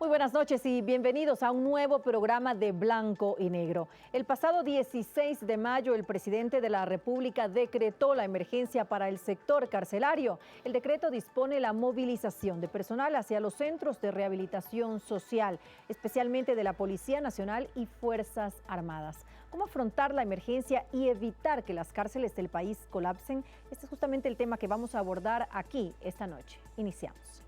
Muy buenas noches y bienvenidos a un nuevo programa de Blanco y Negro. El pasado 16 de mayo, el presidente de la República decretó la emergencia para el sector carcelario. El decreto dispone la movilización de personal hacia los centros de rehabilitación social, especialmente de la Policía Nacional y Fuerzas Armadas. ¿Cómo afrontar la emergencia y evitar que las cárceles del país colapsen? Este es justamente el tema que vamos a abordar aquí esta noche. Iniciamos.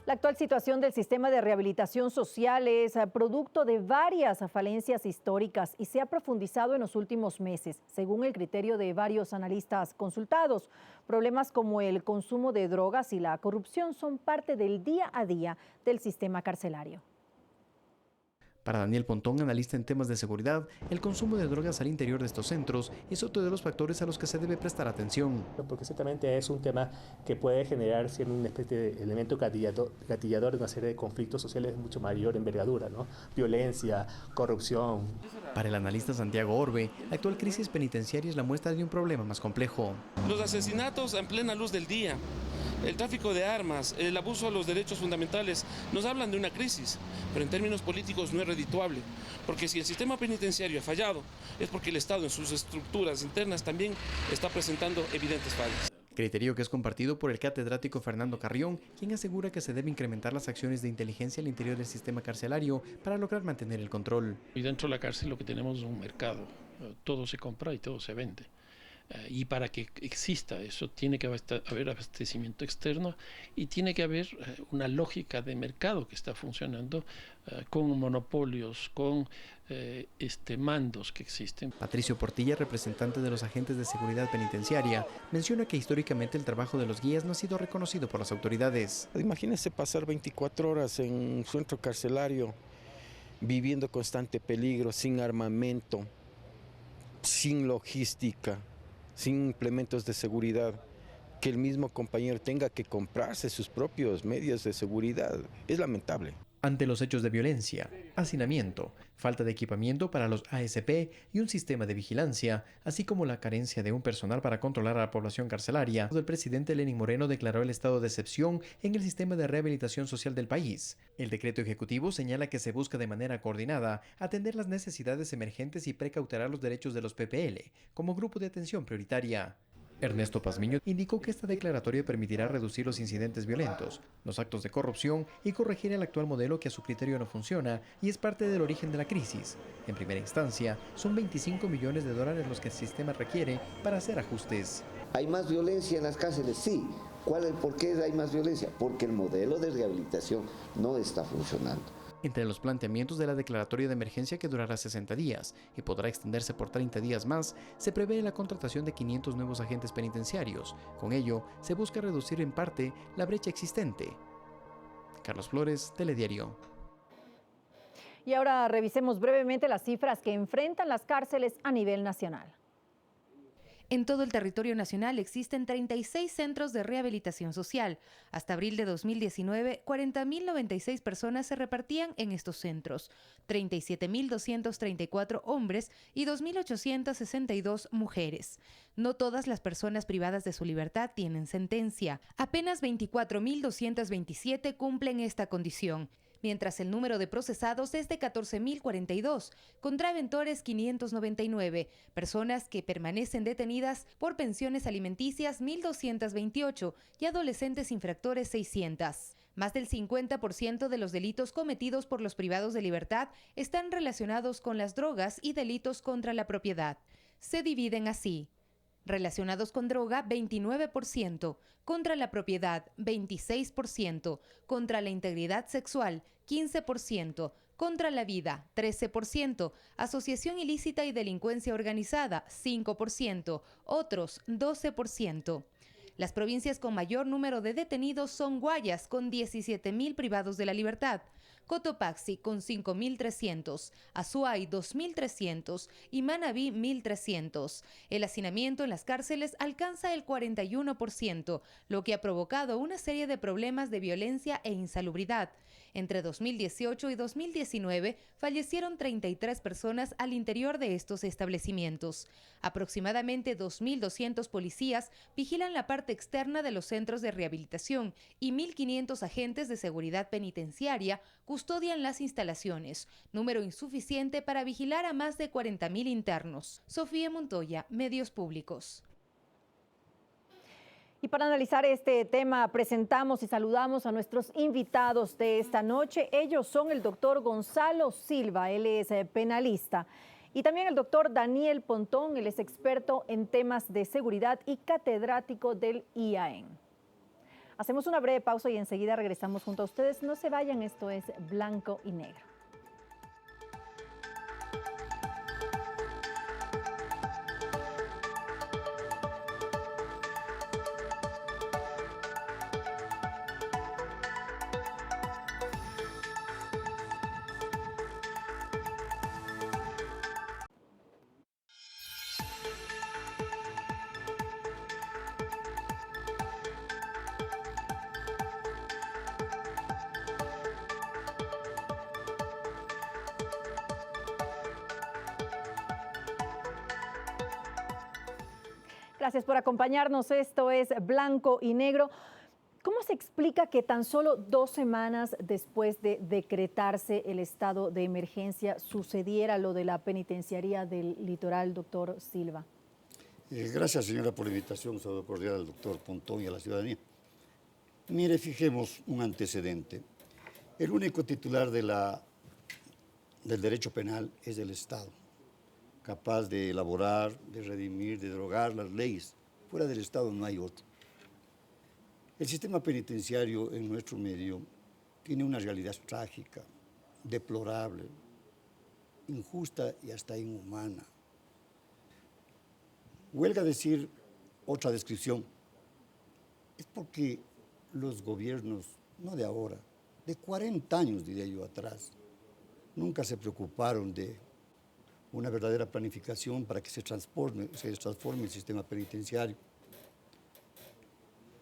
La actual situación del sistema de rehabilitación social es producto de varias falencias históricas y se ha profundizado en los últimos meses, según el criterio de varios analistas consultados. Problemas como el consumo de drogas y la corrupción son parte del día a día del sistema carcelario. Para Daniel Pontón, analista en temas de seguridad, el consumo de drogas al interior de estos centros es otro de los factores a los que se debe prestar atención. Porque ciertamente es un tema que puede generar una especie de elemento gatillador de una serie de conflictos sociales de mucho mayor envergadura, ¿no? Violencia, corrupción. Para el analista Santiago Orbe, la actual crisis penitenciaria es la muestra de un problema más complejo. Los asesinatos en plena luz del día, el tráfico de armas, el abuso a los derechos fundamentales, nos hablan de una crisis, pero en términos políticos no es redituable, porque si el sistema penitenciario ha fallado, es porque el Estado en sus estructuras internas también está presentando evidentes fallas. Criterio que es compartido por el catedrático Fernando Carrión, quien asegura que se debe incrementar las acciones de inteligencia al interior del sistema carcelario para lograr mantener el control. Y dentro de la cárcel lo que tenemos es un mercado, todo se compra y todo se vende. Y para que exista eso tiene que haber abastecimiento externo y tiene que haber una lógica de mercado que está funcionando con monopolios, con mandos que existen. Patricio Portilla, representante de los agentes de seguridad penitenciaria, menciona que históricamente el trabajo de los guías no ha sido reconocido por las autoridades. Imagínense pasar 24 horas en un centro carcelario viviendo constante peligro, sin armamento, sin logística, sin implementos de seguridad, que el mismo compañero tenga que comprarse sus propios medios de seguridad. Es lamentable. Ante los hechos de violencia, hacinamiento, falta de equipamiento para los ASP y un sistema de vigilancia, así como la carencia de un personal para controlar a la población carcelaria, el presidente Lenín Moreno declaró el estado de excepción en el sistema de rehabilitación social del país. El decreto ejecutivo señala que se busca de manera coordinada atender las necesidades emergentes y precautelar los derechos de los PPL como grupo de atención prioritaria. Ernesto Pazmiño indicó que esta declaratoria permitirá reducir los incidentes violentos, los actos de corrupción y corregir el actual modelo que a su criterio no funciona y es parte del origen de la crisis. En primera instancia, son 25 millones de dólares los que el sistema requiere para hacer ajustes. ¿Hay más violencia en las cárceles? Sí. ¿Por qué hay más violencia? Porque el modelo de rehabilitación no está funcionando. Entre los planteamientos de la declaratoria de emergencia, que durará 60 días y podrá extenderse por 30 días más, se prevé la contratación de 500 nuevos agentes penitenciarios. Con ello, se busca reducir en parte la brecha existente. Carlos Flores, Telediario. Y ahora revisemos brevemente las cifras que enfrentan las cárceles a nivel nacional. En todo el territorio nacional existen 36 centros de rehabilitación social. Hasta abril de 2019, 40.096 personas se repartían en estos centros, 37.234 hombres y 2.862 mujeres. No todas las personas privadas de su libertad tienen sentencia. Apenas 24.227 cumplen esta condición, mientras el número de procesados es de 14.042, contraventores 599, personas que permanecen detenidas por pensiones alimenticias 1.228 y adolescentes infractores 600. Más del 50% de los delitos cometidos por los privados de libertad están relacionados con las drogas y delitos contra la propiedad. Se dividen así: relacionados con droga, 29%, contra la propiedad, 26%, contra la integridad sexual, 15%, contra la vida, 13%, asociación ilícita y delincuencia organizada, 5%, otros, 12%. Las provincias con mayor número de detenidos son Guayas, con 17.000 privados de la libertad, Cotopaxi con 5.300, Azuay 2.300 y Manabí 1.300. El hacinamiento en las cárceles alcanza el 41%, lo que ha provocado una serie de problemas de violencia e insalubridad. Entre 2018 y 2019 fallecieron 33 personas al interior de estos establecimientos. Aproximadamente 2.200 policías vigilan la parte externa de los centros de rehabilitación y 1.500 agentes de seguridad penitenciaria custodian las instalaciones, número insuficiente para vigilar a más de 40.000 internos. Sofía Montoya, Medios Públicos. Y para analizar este tema, presentamos y saludamos a nuestros invitados de esta noche. Ellos son el doctor Gonzalo Silva, él es penalista, y también el doctor Daniel Pontón, él es experto en temas de seguridad y catedrático del IAEN. Hacemos una breve pausa y enseguida regresamos junto a ustedes. No se vayan, esto es Blanco y Negro. Gracias por acompañarnos. Esto es Blanco y Negro. ¿Cómo se explica que tan solo 2 semanas después de decretarse el estado de emergencia sucediera lo de la penitenciaría del litoral, doctor Silva? Gracias, señora, por la invitación. Un saludo cordial al doctor Pontón y a la ciudadanía. Mire, fijemos un antecedente. El único titular del derecho penal es el Estado, capaz de elaborar, de redimir, de derogar las leyes. Fuera del Estado no hay otro. El sistema penitenciario en nuestro medio tiene una realidad trágica, deplorable, injusta y hasta inhumana. Huelga decir otra descripción. Es porque los gobiernos, no de ahora, de 40 años, diría yo, atrás, nunca se preocuparon de una verdadera planificación para que se transforme el sistema penitenciario.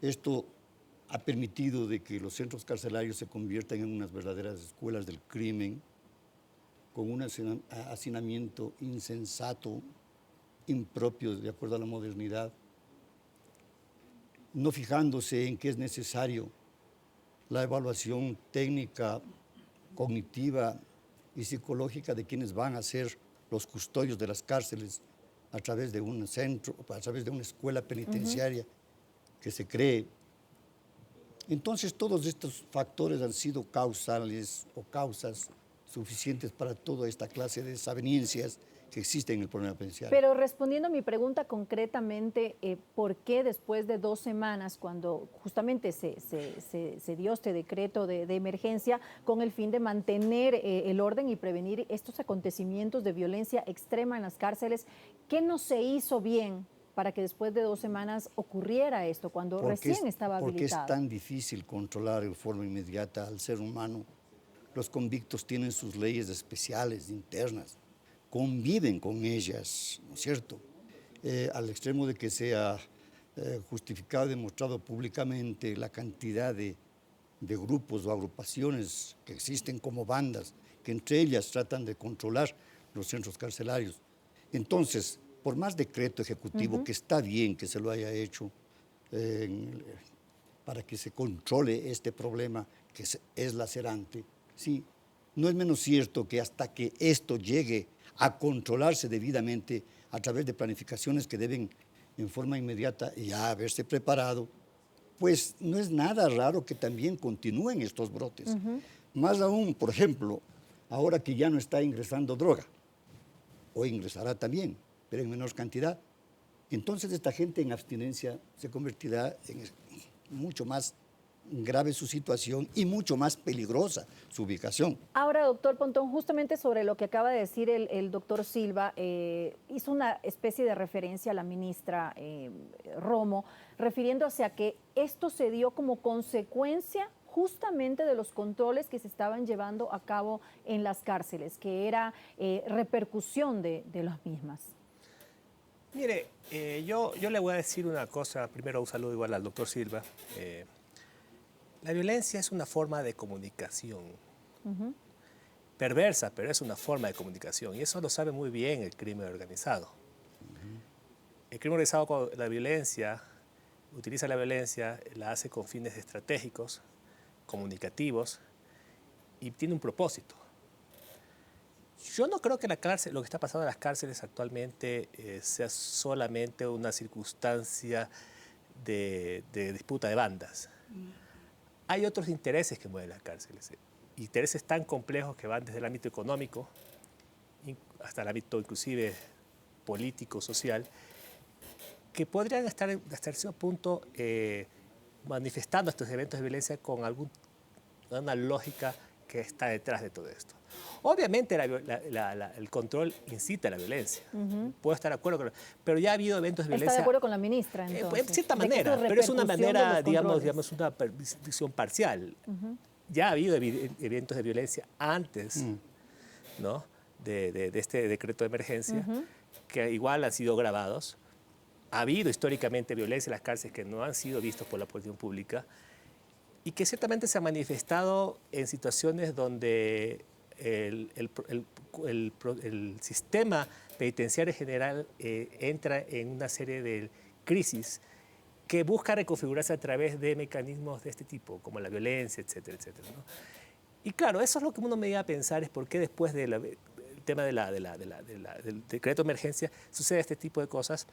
Esto ha permitido de que los centros carcelarios se conviertan en unas verdaderas escuelas del crimen, con un hacinamiento insensato, impropio de acuerdo a la modernidad, no fijándose en que es necesario la evaluación técnica, cognitiva y psicológica de quienes van a ser los custodios de las cárceles a través de un centro, a través de una escuela penitenciaria que se cree. Entonces, todos estos factores han sido causales o causas suficientes para toda esta clase de desavenencias que existen en el problema penitenciario. Pero respondiendo a mi pregunta concretamente, ¿por qué después de 2 semanas, cuando justamente se dio este decreto de emergencia con el fin de mantener el orden y prevenir estos acontecimientos de violencia extrema en las cárceles, qué no se hizo bien para que después de 2 semanas ocurriera esto, cuando recién estaba habilitado? Porque es tan difícil controlar de forma inmediata al ser humano. Los convictos tienen sus leyes especiales, internas, conviven con ellas, ¿no es cierto? Al extremo de que sea justificado y demostrado públicamente la cantidad de grupos o agrupaciones que existen como bandas, que entre ellas tratan de controlar los centros carcelarios. Entonces, por más decreto ejecutivo, que está bien que se lo haya hecho para que se controle este problema que es lacerante, sí, no es menos cierto que hasta que esto llegue a controlarse debidamente a través de planificaciones que deben en forma inmediata ya haberse preparado, pues no es nada raro que también continúen estos brotes. Más aún, por ejemplo, ahora que ya no está ingresando droga, o ingresará también, pero en menor cantidad, entonces esta gente en abstinencia se convertirá en mucho más grave su situación y mucho más peligrosa su ubicación. Ahora, doctor Pontón, justamente sobre lo que acaba de decir el doctor Silva, hizo una especie de referencia a la ministra Romo, refiriéndose a que esto se dio como consecuencia justamente de los controles que se estaban llevando a cabo en las cárceles, que era repercusión de las mismas. Mire, yo le voy a decir una cosa, primero un saludo igual al doctor Silva. La violencia es una forma de comunicación, perversa, pero es una forma de comunicación, y eso lo sabe muy bien el crimen organizado. El crimen organizado, con la violencia, utiliza la violencia, la hace con fines estratégicos, comunicativos, y tiene un propósito. Yo no creo que la cárcel, lo que está pasando en las cárceles actualmente sea solamente una circunstancia de disputa de bandas. Hay otros intereses que mueven las cárceles, intereses tan complejos que van desde el ámbito económico hasta el ámbito inclusive político, social, que podrían estar hasta cierto punto manifestando estos eventos de violencia con una lógica que está detrás de todo esto. Obviamente el control incita a la violencia. Puedo estar de acuerdo con pero ya ha habido eventos de violencia. ¿Está de acuerdo con la ministra, entonces? En cierta manera, pero es una manera, digamos una visión parcial. Ya ha habido eventos de violencia antes, ¿no? de este decreto de emergencia, que igual han sido grabados. Ha habido históricamente violencia en las cárceles que no han sido vistos por la opinión pública y que ciertamente se ha manifestado en situaciones donde el sistema penitenciario general entra en una serie de crisis que busca reconfigurarse a través de mecanismos de este tipo, como la violencia, etcétera, etcétera, ¿no? Y claro, eso es lo que uno me iba a pensar, es por qué después del tema del decreto de emergencia sucede este tipo de cosas.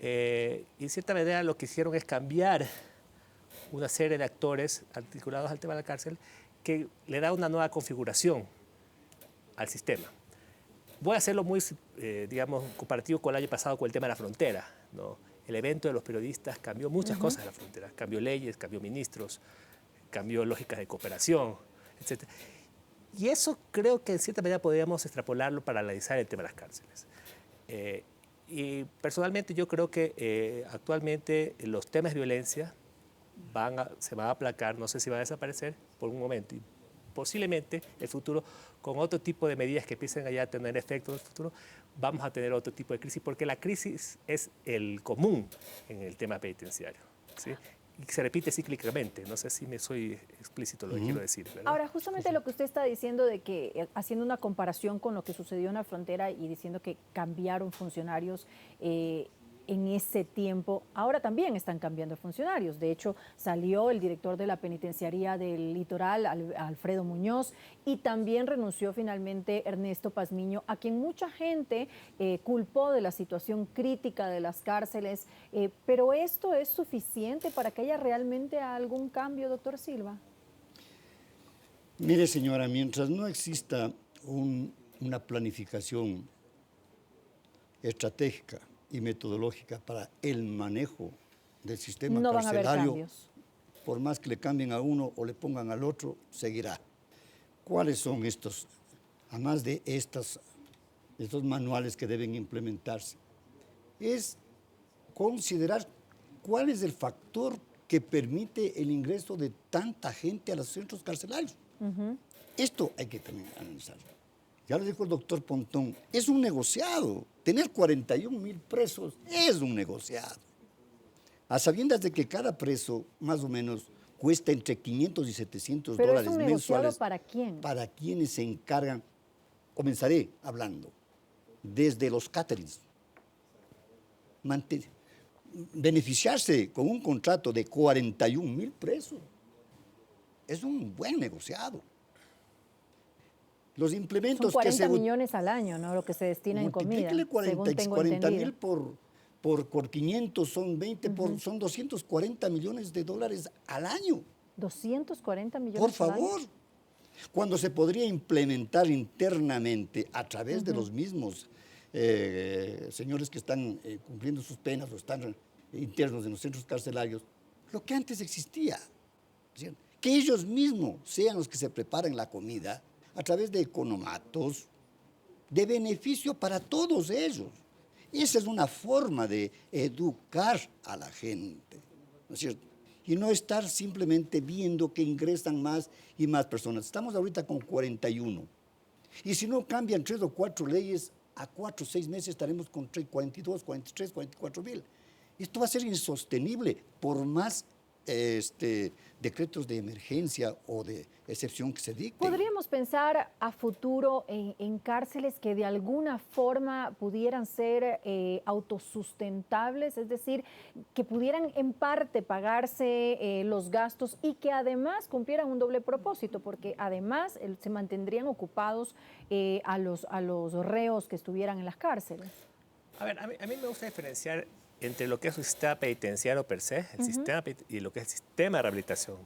Y en cierta manera lo que hicieron es cambiar una serie de actores articulados al tema de la cárcel que le da una nueva configuración al sistema. Voy a hacerlo muy, digamos, comparativo con el año pasado con el tema de la frontera, ¿no? El evento de los periodistas cambió muchas cosas en la frontera, cambió leyes, cambió ministros, cambió lógicas de cooperación, etc. Y eso creo que en cierta manera podríamos extrapolarlo para analizar el tema de las cárceles. Y personalmente yo creo que actualmente los temas de violencia se van a aplacar, no sé si van a desaparecer por un momento, y posiblemente el futuro, con otro tipo de medidas que empiecen a tener efecto en el futuro, vamos a tener otro tipo de crisis, porque la crisis es el común en el tema penitenciario, ¿sí? Y se repite cíclicamente. No sé si me soy explícito lo que quiero decir, ¿verdad? Ahora, justamente lo que usted está diciendo de que, haciendo una comparación con lo que sucedió en la frontera y diciendo que cambiaron funcionarios en ese tiempo, ahora también están cambiando funcionarios. De hecho, salió el director de la penitenciaría del Litoral, Alfredo Muñoz, y también renunció finalmente Ernesto Pazmiño, a quien mucha gente culpó de la situación crítica de las cárceles. Pero ¿esto es suficiente para que haya realmente algún cambio, doctor Silva? Mire, señora, mientras no exista una planificación estratégica y metodológica para el manejo del sistema no van a haber carcelario, cambios. Por más que le cambien a uno o le pongan al otro, seguirá. ¿Cuáles son estos, además de estos manuales que deben implementarse? Es considerar cuál es el factor que permite el ingreso de tanta gente a los centros carcelarios. Esto hay que también analizarlo. Ya lo dijo el doctor Pontón, es un negociado. Tener 41,000 presos es un negociado. A sabiendas de que cada preso, más o menos, cuesta entre 500 y 700 ¿Pero dólares es un negociado mensuales. para quién? Para quienes se encargan, comenzaré hablando, desde los caterings. Beneficiarse con un contrato de 41,000 presos es un buen negociado. Los implementos son 40 que se millones al año, ¿no? Lo que se destina en comida, según tengo 40,000 por 500 son 20, son 240 millones de dólares al año. 240 millones Por favor. al año. Cuando se podría implementar internamente a través de los mismos señores que están cumpliendo sus penas o están internos en los centros carcelarios, lo que antes existía. ¿Sí? Que ellos mismos sean los que se preparen la comida a través de economatos, de beneficio para todos ellos. Esa es una forma de educar a la gente, ¿no es cierto? y no estar simplemente viendo que ingresan más y más personas. Estamos ahorita con 41. Y si no cambian 3 o 4 leyes, a 4 o 6 meses estaremos con 42, 43, 44 mil. Esto va a ser insostenible por más decretos de emergencia o de excepción que se dicten. ¿Podríamos pensar a futuro en cárceles que de alguna forma pudieran ser autosustentables? Es decir, que pudieran en parte pagarse los gastos y que además cumplieran un doble propósito, porque además se mantendrían ocupados a los reos que estuvieran en las cárceles. A ver, a mí me gusta diferenciar entre lo que es un sistema penitenciario per se, el sistema y lo que es el sistema de rehabilitación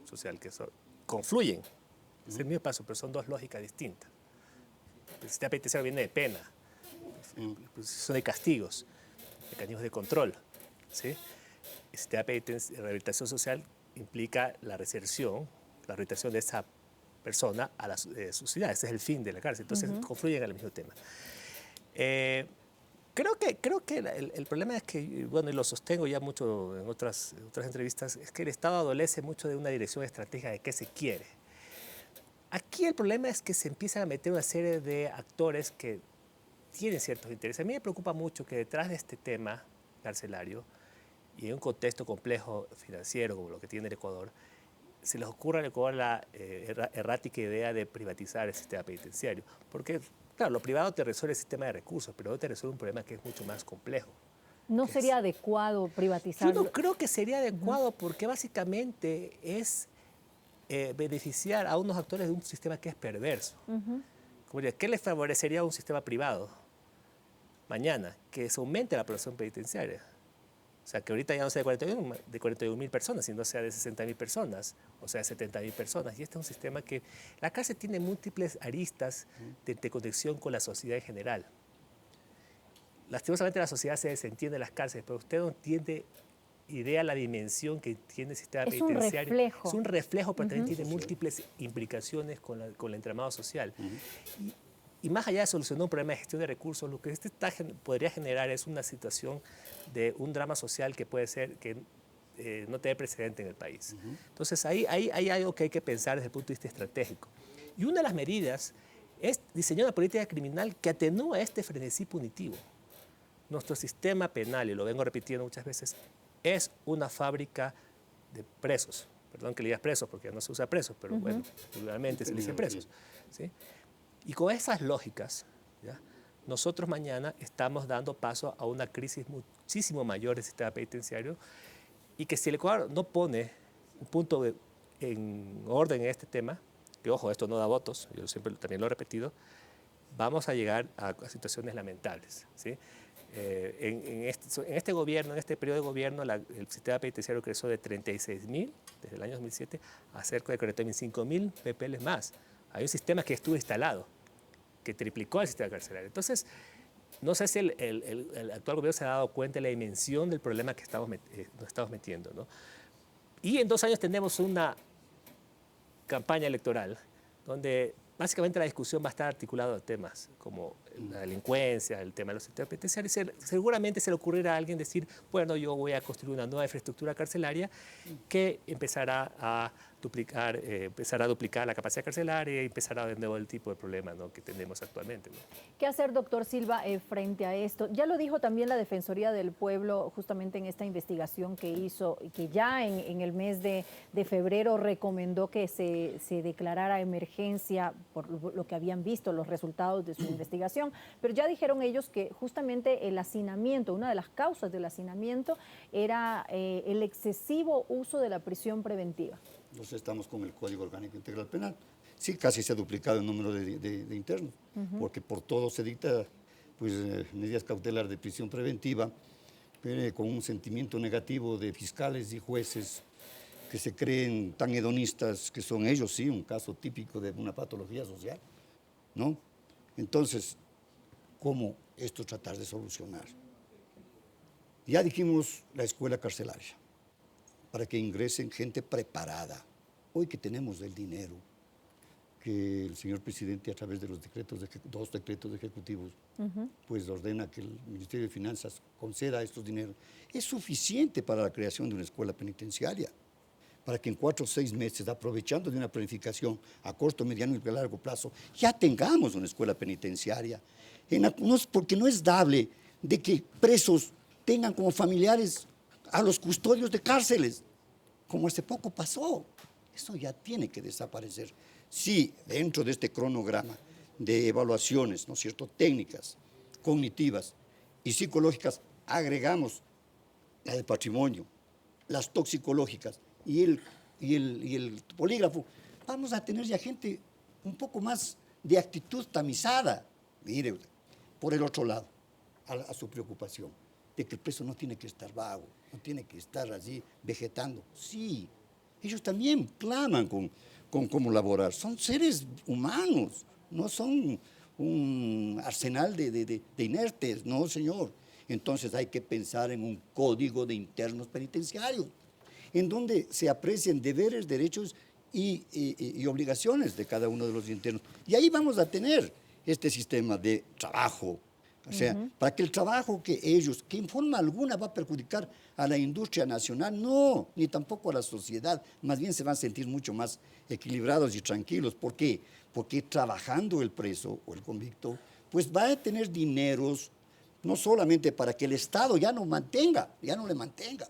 social, que confluyen. Es el mismo paso, pero son dos lógicas distintas. El sistema penitenciario viene de pena, son de castigos, mecanismos de control, ¿sí? El sistema de rehabilitación social implica la reinserción, la rehabilitación de esa persona a la sociedad. Ese es el fin de la cárcel. Entonces confluyen al mismo tema. Creo que el problema es que, bueno, y lo sostengo ya mucho en otras entrevistas, es que el Estado adolece mucho de una dirección estratégica de qué se quiere. Aquí el problema es que se empiezan a meter una serie de actores que tienen ciertos intereses. A mí me preocupa mucho que detrás de este tema carcelario y en un contexto complejo financiero como lo que tiene el Ecuador, se les ocurra al Ecuador la errática idea de privatizar el sistema penitenciario. Porque, claro, lo privado te resuelve el sistema de recursos, pero no te resuelve un problema que es mucho más complejo. ¿No sería adecuado privatizarlo? Yo no creo que sería adecuado porque básicamente es beneficiar a unos actores de un sistema que es perverso. ¿Qué les favorecería a un sistema privado mañana? Que se aumente la población penitenciaria. O sea, que ahorita ya no sea de 41.000 personas, sino sea de 60.000 personas, o sea, de 70.000 personas. Y este es un sistema que... La cárcel tiene múltiples aristas de conexión con la sociedad en general. Lastimosamente la sociedad se desentiende de las cárceles, pero usted no entiende idea la dimensión que tiene el sistema penitenciario. Es un reflejo. Es un reflejo, pero también tiene múltiples implicaciones con el entramado social. Y más allá de solucionar un problema de gestión de recursos, lo que podría generar es una situación de un drama social que puede ser que no tiene precedente en el país. Entonces, ahí hay algo que hay que pensar desde el punto de vista estratégico. Y una de las medidas es diseñar una política criminal que atenúa este frenesí punitivo. Nuestro sistema penal, y lo vengo repitiendo muchas veces, es una fábrica de presos. Perdón que le digas presos, porque ya no se usa presos, pero bueno, vulgarmente se le dice presos, ¿sí? Y con esas lógicas, ¿ya?, nosotros mañana estamos dando paso a una crisis muchísimo mayor del sistema penitenciario y que si el Ecuador no pone un punto en orden en este tema, que ojo, esto no da votos, yo siempre también lo he repetido, vamos a llegar a situaciones lamentables, ¿sí? En este gobierno, en este periodo de gobierno, el sistema penitenciario creció de 36.000 desde el año 2007 a cerca de 45.000 PPLs más. Hay un sistema que estuvo instalado, que triplicó el sistema carcelario. Entonces, no sé si el actual gobierno se ha dado cuenta de la dimensión del problema que nos estamos metiendo, ¿no? Y en 2 años tenemos una campaña electoral donde básicamente la discusión va a estar articulada a temas como la delincuencia, el tema de los sistemas penitenciarios. Seguramente se le ocurrirá a alguien decir, bueno, yo voy a construir una nueva infraestructura carcelaria que empezará a duplicar la capacidad carcelaria y empezará de nuevo el tipo de problema, ¿no?, que tenemos actualmente, ¿no? ¿Qué hacer, doctor Silva, frente a esto? Ya lo dijo también la Defensoría del Pueblo justamente en esta investigación que hizo y que ya en el mes de febrero recomendó que se declarara emergencia por lo que habían visto, los resultados de su investigación, pero ya dijeron ellos que justamente el hacinamiento, una de las causas del hacinamiento era el excesivo uso de la prisión preventiva. Entonces estamos con el Código Orgánico Integral Penal. Sí, casi se ha duplicado el número de internos, porque por todo se dicta pues, medidas cautelares de prisión preventiva, con un sentimiento negativo de fiscales y jueces que se creen tan hedonistas, que son ellos, sí, un caso típico de una patología social, ¿no? Entonces, ¿cómo esto tratar de solucionar? Ya dijimos la escuela carcelaria, para que ingresen gente preparada. Hoy que tenemos el dinero, que el señor presidente a través de los dos decretos ejecutivos, pues ordena que el Ministerio de Finanzas conceda estos dineros, es suficiente para la creación de una escuela penitenciaria. para que en 4 o 6 meses, aprovechando de una planificación a corto, mediano y largo plazo, ya tengamos una escuela penitenciaria. Porque no es dable de que presos tengan como familiares a los custodios de cárceles, como hace poco pasó. Eso ya tiene que desaparecer. Si dentro de este cronograma de evaluaciones, ¿no es cierto?, técnicas, cognitivas y psicológicas, agregamos la de patrimonio, las toxicológicas y el polígrafo, vamos a tener ya gente un poco más de actitud tamizada. Mire, por el otro lado, a su preocupación, de que el preso no tiene que estar vago, no tiene que estar allí vegetando. Sí, ellos también claman con cómo laborar. Son seres humanos, no son un arsenal de inertes, no, señor. Entonces hay que pensar en un código de internos penitenciarios, en donde se aprecien deberes, derechos y obligaciones de cada uno de los internos. Y ahí vamos a tener este sistema de trabajo. O sea, para que el trabajo que ellos, que en forma alguna va a perjudicar a la industria nacional, no, ni tampoco a la sociedad, más bien se van a sentir mucho más equilibrados y tranquilos. ¿Por qué? Porque trabajando el preso o el convicto, pues va a tener dineros, no solamente para que el Estado ya no le mantenga,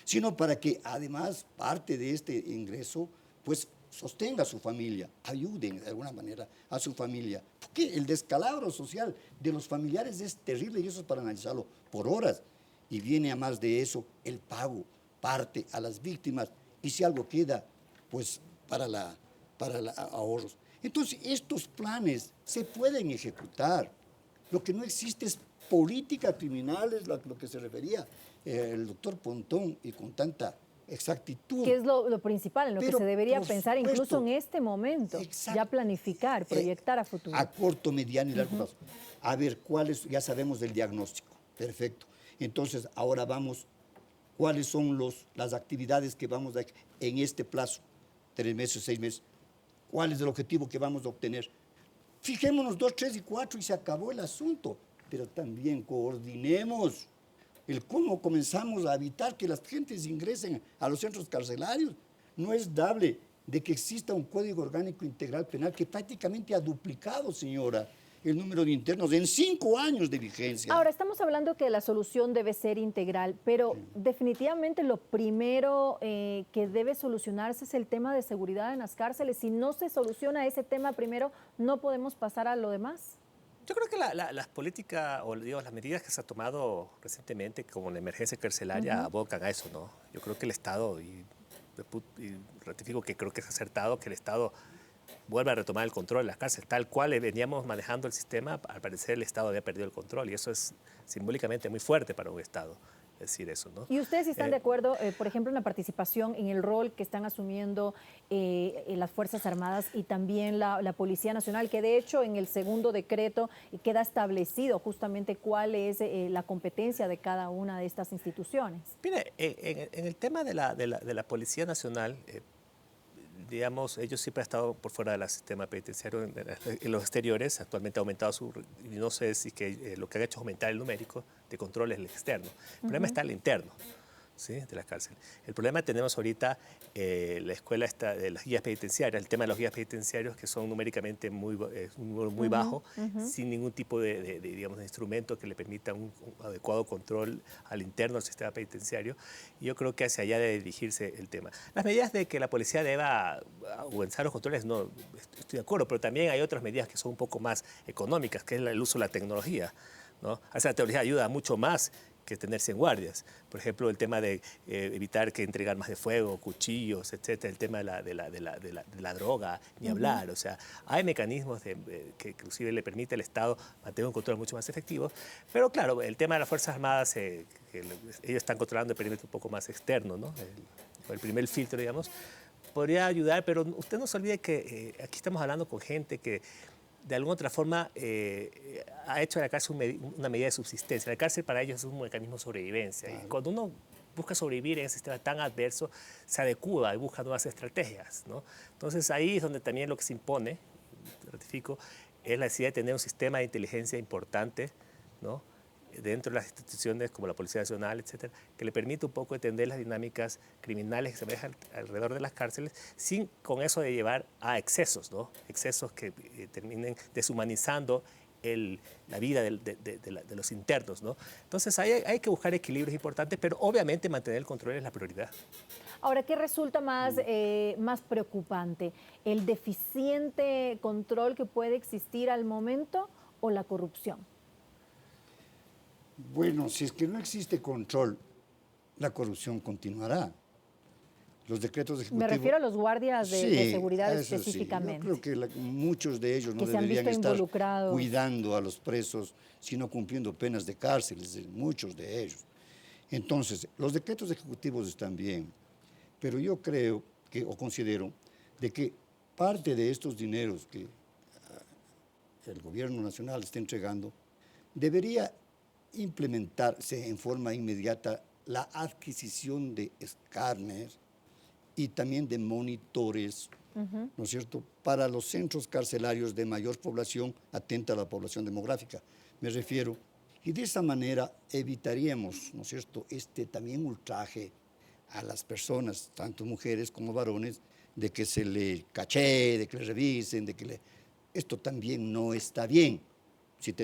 sino para que además parte de este ingreso, pues sostenga a su familia, ayuden de alguna manera a su familia. Porque el descalabro social de los familiares es terrible y eso es para analizarlo por horas. Y viene a más de eso el pago, parte a las víctimas y si algo queda, pues para ahorros. Entonces, estos planes se pueden ejecutar. Lo que no existe es política criminal, es lo que se refería el doctor Pontón y con tanta exactitud. ¿Qué es lo principal en lo que se debería pensar incluso en este momento? Exacto. Ya planificar, proyectar a futuro. A corto, mediano y largo plazo. A ver, ya sabemos del diagnóstico. Perfecto. Entonces, ahora vamos, ¿cuáles son las actividades que vamos a en este plazo? 3 meses, 6 meses. ¿Cuál es el objetivo que vamos a obtener? Fijémonos 2, 3 y 4 y se acabó el asunto. Pero también coordinemos el cómo comenzamos a evitar que las gentes ingresen a los centros carcelarios. No es dable de que exista un Código Orgánico Integral Penal que prácticamente ha duplicado, señora, el número de internos en 5 años de vigencia. Ahora, estamos hablando que la solución debe ser integral, pero definitivamente lo primero que debe solucionarse es el tema de seguridad en las cárceles. Si no se soluciona ese tema primero, no podemos pasar a lo demás. Yo creo que las políticas o digamos, las medidas que se han tomado recientemente, como la emergencia carcelaria, abocan a eso, ¿no? Yo creo que el Estado, y ratifico que creo que es acertado que el Estado vuelva a retomar el control de las cárceles. Tal cual veníamos manejando el sistema, al parecer el Estado había perdido el control y eso es simbólicamente muy fuerte para un Estado. Decir eso, ¿no? ¿Y ustedes están de acuerdo, por ejemplo, en la participación, en el rol que están asumiendo las Fuerzas Armadas y también la Policía Nacional, que de hecho en el segundo decreto queda establecido justamente cuál es la competencia de cada una de estas instituciones? Mire, en el tema de la Policía Nacional, digamos, ellos siempre han estado por fuera del sistema penitenciario en los exteriores. Actualmente ha aumentado y no sé si que lo que ha hecho es aumentar el numérico de controles el externo. El problema está en el interno, ¿sí?, de la cárcel. El problema tenemos ahorita la escuela de las guías penitenciarias, el tema de los guías penitenciarios que son numéricamente muy bajo, sin ningún tipo digamos, de instrumento que le permita un adecuado control al interno del sistema penitenciario. Y yo creo que hacia allá debe dirigirse el tema. Las medidas de que la policía deba avanzar los controles, no estoy de acuerdo, pero también hay otras medidas que son un poco más económicas, que es el uso de la tecnología, ¿no? La tecnología ayuda mucho más que tenerse en guardias. Por ejemplo, el tema de evitar que entreguen armas de fuego, cuchillos, etcétera, el tema de la droga, ni hablar. O sea, hay mecanismos que inclusive le permite al Estado mantener un control mucho más efectivo. Pero claro, el tema de las Fuerzas Armadas, que ellos están controlando el perímetro un poco más externo, ¿no? El primer filtro, digamos, podría ayudar, pero usted no se olvide que aquí estamos hablando con gente que de alguna otra forma ha hecho de la cárcel una medida de subsistencia. La cárcel para ellos es un mecanismo de sobrevivencia. Claro. Y cuando uno busca sobrevivir en un sistema tan adverso, se adecua y busca nuevas estrategias, ¿no? Entonces ahí es donde también lo que se impone, ratifico, es la necesidad de tener un sistema de inteligencia importante, ¿no?, dentro de las instituciones como la Policía Nacional, etcétera, que le permite un poco entender las dinámicas criminales que se manejan alrededor de las cárceles, sin con eso de llevar a excesos, ¿no? Excesos que terminen deshumanizando la vida de los internos, ¿no? Entonces hay que buscar equilibrios importantes, pero obviamente mantener el control es la prioridad. Ahora, ¿qué resulta más preocupante? ¿El deficiente control que puede existir al momento o la corrupción? Bueno, si es que no existe control, la corrupción continuará. Los decretos ejecutivos... Me refiero a los guardias de seguridad eso específicamente. Sí. Yo creo que muchos de ellos no que se han deberían visto estar involucrados. cuidando a los presos, sino cumpliendo penas de cárceles, muchos de ellos. Entonces, los decretos ejecutivos están bien, pero yo creo o considero de que parte de estos dineros que el gobierno nacional está entregando debería implementarse en forma inmediata la adquisición de escáneres y también de monitores, ¿no es cierto?, para los centros carcelarios de mayor población atenta a la población demográfica, me refiero. Y de esa manera evitaríamos, ¿no es cierto?, también ultraje a las personas, tanto mujeres como varones, de que se le cachee, de que le revisen, Esto también no está bien. Si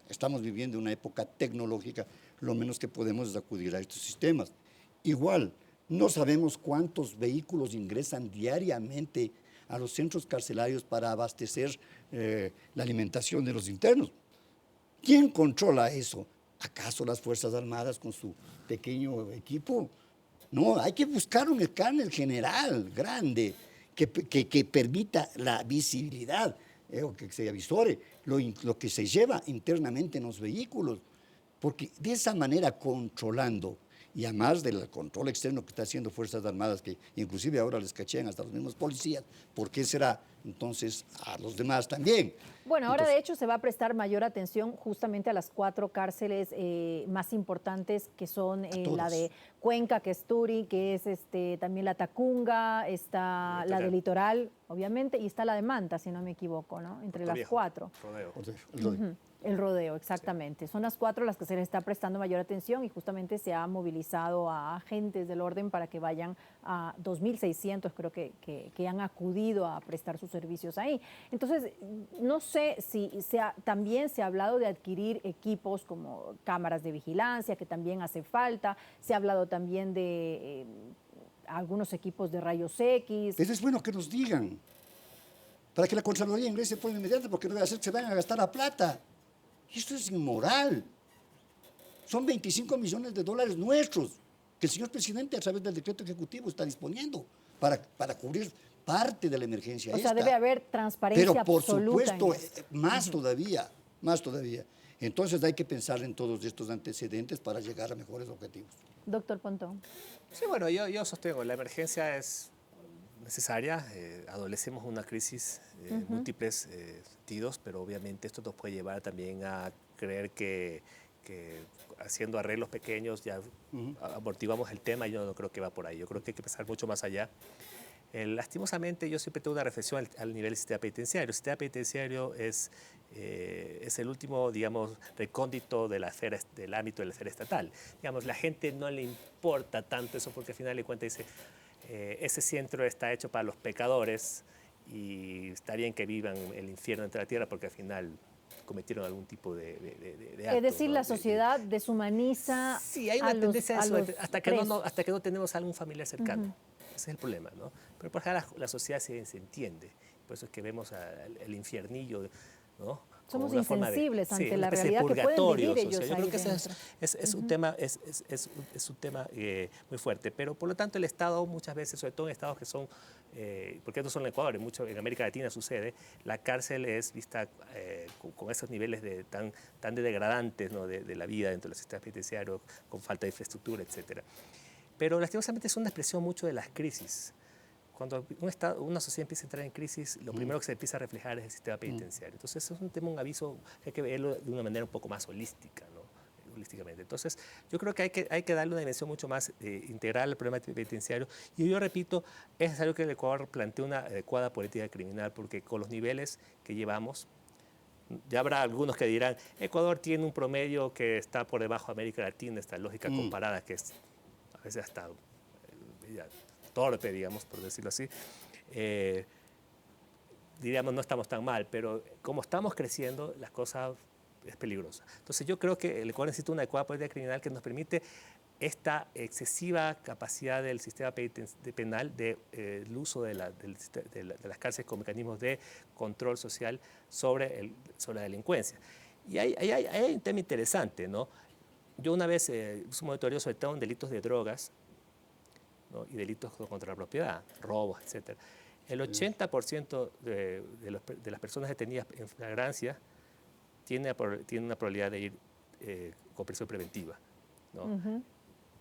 estamos viviendo una época tecnológica, lo menos que podemos es acudir a estos sistemas. Igual, no sabemos cuántos vehículos ingresan diariamente a los centros carcelarios para abastecer la alimentación de los internos. ¿Quién controla eso? ¿Acaso las Fuerzas Armadas con su pequeño equipo? No, hay que buscar un escáner general, grande, que permita la visibilidad, o que se avisore lo que se lleva internamente en los vehículos, porque de esa manera controlando, y además del control externo que está haciendo Fuerzas Armadas, que inclusive ahora les cachean hasta los mismos policías, ¿por qué será entonces a los demás también? Bueno, ahora de hecho se va a prestar mayor atención justamente a las 4 cárceles más importantes, que son la de Cuenca, que es Turi, que es también la Tacunga, está la de Litoral, obviamente, y está la de Manta, si no me equivoco, ¿no? Entre las 4. Rodeo. El rodeo, exactamente. Sí. Son las 4 las que se les está prestando mayor atención y justamente se ha movilizado a agentes del orden para que vayan a 2.600, creo que han acudido a prestar sus servicios ahí. Entonces, no sé si también se ha hablado de adquirir equipos como cámaras de vigilancia, que también hace falta. Se ha hablado también de algunos equipos de rayos X. Eso es bueno que nos digan, para que la Contraloría ingrese de forma inmediata, porque no debe hacer que se vayan a gastar la plata. Esto es inmoral. Son 25 millones de dólares nuestros que el señor presidente, a través del decreto ejecutivo, está disponiendo para cubrir parte de la emergencia. O sea, debe haber transparencia absoluta. Pero por supuesto, más todavía. Entonces hay que pensar en todos estos antecedentes para llegar a mejores objetivos. Doctor Pontón. Sí, bueno, yo sostengo, la emergencia es necesaria, adolecemos una crisis múltiples sentidos, pero obviamente esto nos puede llevar también a creer que haciendo arreglos pequeños ya amortiguamos el tema. Yo no creo que va por ahí, yo creo que hay que pensar mucho más allá. Lastimosamente, yo siempre tengo una reflexión al nivel del sistema penitenciario. El sistema penitenciario es el último, digamos, recóndito de del ámbito de la esfera estatal. Digamos, la gente no le importa tanto eso porque al final de cuentas dice, ese centro está hecho para los pecadores y está bien que vivan el infierno entre la tierra porque al final cometieron algún tipo de acto. Es decir, ¿no? La sociedad deshumaniza. Sí, hay una tendencia a eso, hasta que no tenemos algún familiar cercano. Ese es el problema, ¿no? Pero por ejemplo la sociedad se entiende. Por eso es que vemos el infiernillo, ¿no? Somos insensibles ante la realidad que pueden vivir ellos. Yo creo que ese es un tema muy fuerte. Pero por lo tanto el Estado muchas veces, sobre todo en estados que son, porque estos son en Ecuador, en América Latina sucede, la cárcel es vista con esos niveles tan degradantes, ¿no? de la vida dentro del sistema penitenciario, con falta de infraestructura, etcétera. Pero lastimosamente es una expresión mucho de las crisis. Cuando una sociedad empieza a entrar en crisis, lo primero que se empieza a reflejar es el sistema penitenciario. Entonces, eso es un tema, un aviso, que hay que verlo de una manera un poco más holística, ¿no? Holísticamente. Entonces, yo creo que hay que darle una dimensión mucho más integral al problema penitenciario. Y yo repito, es necesario que el Ecuador plantee una adecuada política criminal, porque con los niveles que llevamos, Ya habrá algunos que dirán, Ecuador tiene un promedio que está por debajo de América Latina, esta lógica comparada que es a veces hasta torpe, digamos, por decirlo así. Diríamos, no estamos tan mal, pero como estamos creciendo, las cosas es peligrosa. Entonces yo creo que el Ecuador necesita una adecuada política criminal que nos permite esta excesiva capacidad del sistema penal del uso de las cárceles con mecanismos de control social sobre la delincuencia. Y hay un tema interesante, ¿no? Yo una vez hice un monitoreo sobre todo en delitos de drogas, ¿no? Y delitos contra la propiedad, robos, etc. El 80% de las personas detenidas en flagrancia tiene una probabilidad de ir con prisión preventiva, ¿no?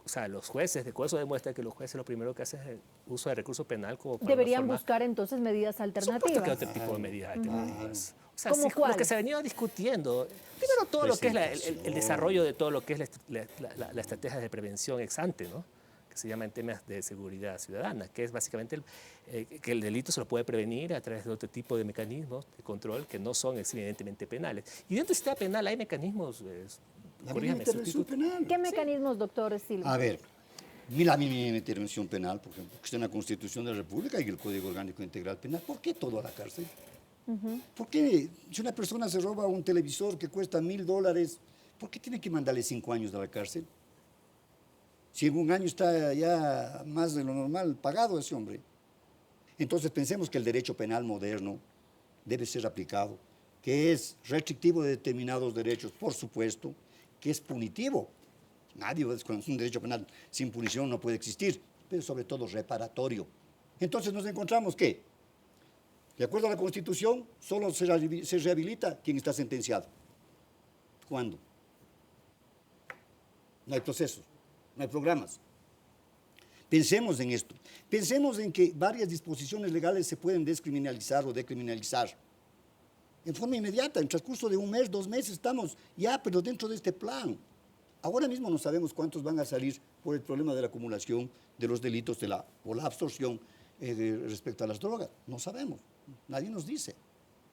O sea, los jueces, eso demuestra que los jueces lo primero que hacen es el uso de recurso penal como para deberían buscar entonces medidas alternativas. Que otro tipo de medidas alternativas. O sea, ¿Cómo cuáles? Lo que se ha venido discutiendo, primero todo lo que es el desarrollo de todo lo que es la estrategia de prevención ex ante, ¿no? Que se llama en temas de seguridad ciudadana, que es básicamente que el delito se lo puede prevenir a través de otro tipo de mecanismos de control que no son evidentemente penales. Y dentro del sistema penal hay mecanismos... ¿Qué mecanismos, doctor Silva? A ver, la mínima intervención penal, por ejemplo, que está en la Constitución de la República y el Código Orgánico Integral Penal. ¿Por qué todo a la cárcel? ¿Por qué si una persona se roba un televisor que cuesta $1000, ¿por qué tiene que mandarle 5 años a la cárcel? Si en un año está ya más de lo normal pagado ese hombre. Entonces pensemos que el derecho penal moderno debe ser aplicado, que es restrictivo de determinados derechos, por supuesto, que es punitivo. Nadie va a desconocer un derecho penal sin punición, no puede existir, pero sobre todo reparatorio. Entonces nos encontramos que, de acuerdo a la Constitución, solo se rehabilita quien está sentenciado. ¿Cuándo? No hay procesos, no hay programas. Pensemos en esto. Pensemos en que varias disposiciones legales se pueden descriminalizar o decriminalizar. En forma inmediata, en transcurso de 1 mes, 2 meses, estamos ya, pero dentro de este plan. Ahora mismo no sabemos cuántos van a salir por el problema de la acumulación de los delitos o la absorción respecto a las drogas. No sabemos, nadie nos dice,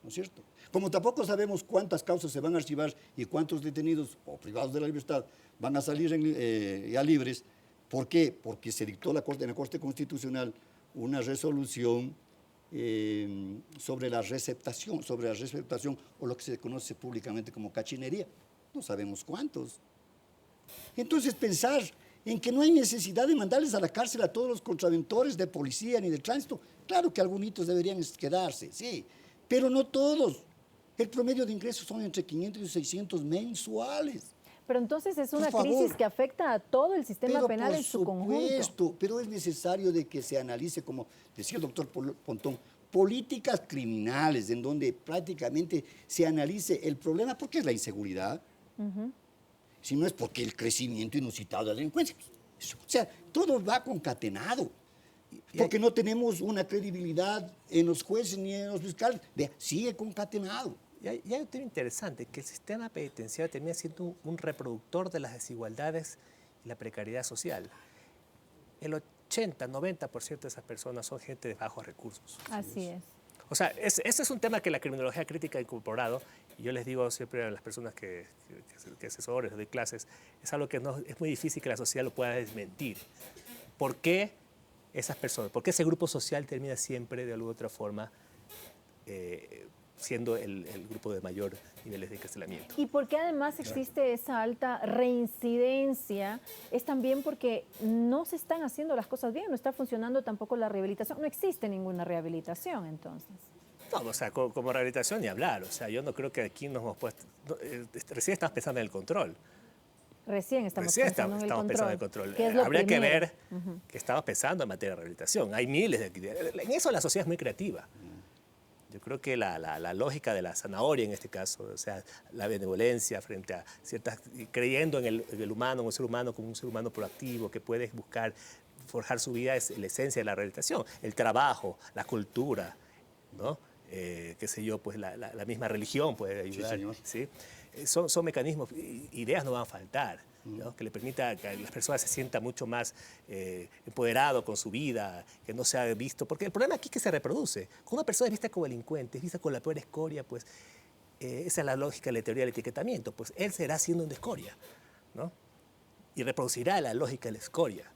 ¿no es cierto? Como tampoco sabemos cuántas causas se van a archivar y cuántos detenidos o privados de la libertad van a salir ya libres. ¿Por qué? Porque se dictó en la Corte Constitucional una resolución sobre la receptación o lo que se conoce públicamente como cachinería. No sabemos cuántos. Entonces pensar en que no hay necesidad de mandarles a la cárcel a todos los contraventores de policía ni de tránsito, claro que algunos deberían quedarse, sí, pero no todos. El promedio de ingresos son entre 500 y 600 mensuales. Pero entonces es una crisis que afecta a todo el sistema penal en su conjunto. Pero es necesario de que se analice, como decía el doctor Pontón, políticas criminales en donde prácticamente se analice el problema, porque es la inseguridad, si no es porque el crecimiento inusitado de la delincuencia. O sea, todo va concatenado, porque no tenemos una credibilidad en los jueces ni en los fiscales, sigue concatenado. Y hay un tema interesante, que el sistema penitenciario termina siendo un reproductor de las desigualdades y la precariedad social. El 80-90% de esas personas son gente de bajos recursos. Así es. O sea, ese es un tema que la criminología crítica ha incorporado, y yo les digo siempre a las personas que asesores, doy clases, es algo que es muy difícil que la sociedad lo pueda desmentir. ¿Por qué esas personas, por qué ese grupo social termina siempre de alguna u otra forma siendo el grupo de mayor niveles de encarcelamiento? Y porque además existe esa alta reincidencia, es también porque no se están haciendo las cosas bien, no está funcionando tampoco la rehabilitación, no existe ninguna rehabilitación entonces. No, o sea, como rehabilitación ni hablar, o sea, yo no creo que aquí nos hemos puesto, recién estamos pensando en el control. Recién estamos pensando en el control. Habría que ver qué estamos pensando en materia de rehabilitación. Hay miles de actividades. En eso la sociedad es muy creativa. Yo creo que la lógica de la zanahoria en este caso, o sea, la benevolencia frente a creyendo en el humano, en un ser humano como un ser humano proactivo que puede buscar forjar su vida, es la esencia de la rehabilitación. El trabajo, la cultura, ¿no? Qué sé yo, pues la misma religión puede ayudar. Sí, ¿sí? Son mecanismos, ideas no van a faltar, ¿no? Que le permita que las personas se sientan mucho más empoderados con su vida, que no sea visto, porque el problema aquí es que se reproduce. Cuando una persona es vista como delincuente, es vista con la peor escoria, pues esa es la lógica de la teoría del etiquetamiento, pues él será siendo de escoria, ¿no? Y reproducirá la lógica de la escoria,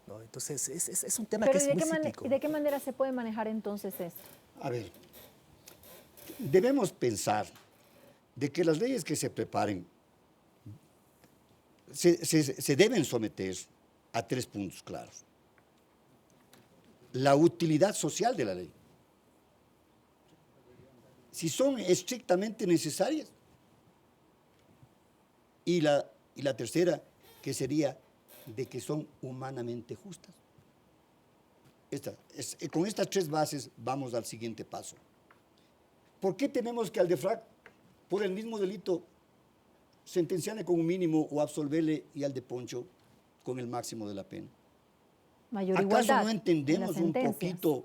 ¿no? Entonces es un tema que es muy cíclico. ¿Y de qué manera se puede manejar entonces esto? A ver, debemos pensar de que las leyes que se preparen se deben someter a 3 puntos claros. La utilidad social de la ley. Si son estrictamente necesarias. Y la tercera, que sería de que son humanamente justas. Con estas 3 bases vamos al siguiente paso. ¿Por qué tenemos que al DEFRAC, por el mismo delito, sentenciarle con un mínimo o absolverle y al de Poncho con el máximo de la pena? Mayor ¿Acaso igualdad no entendemos en las un sentencias? poquito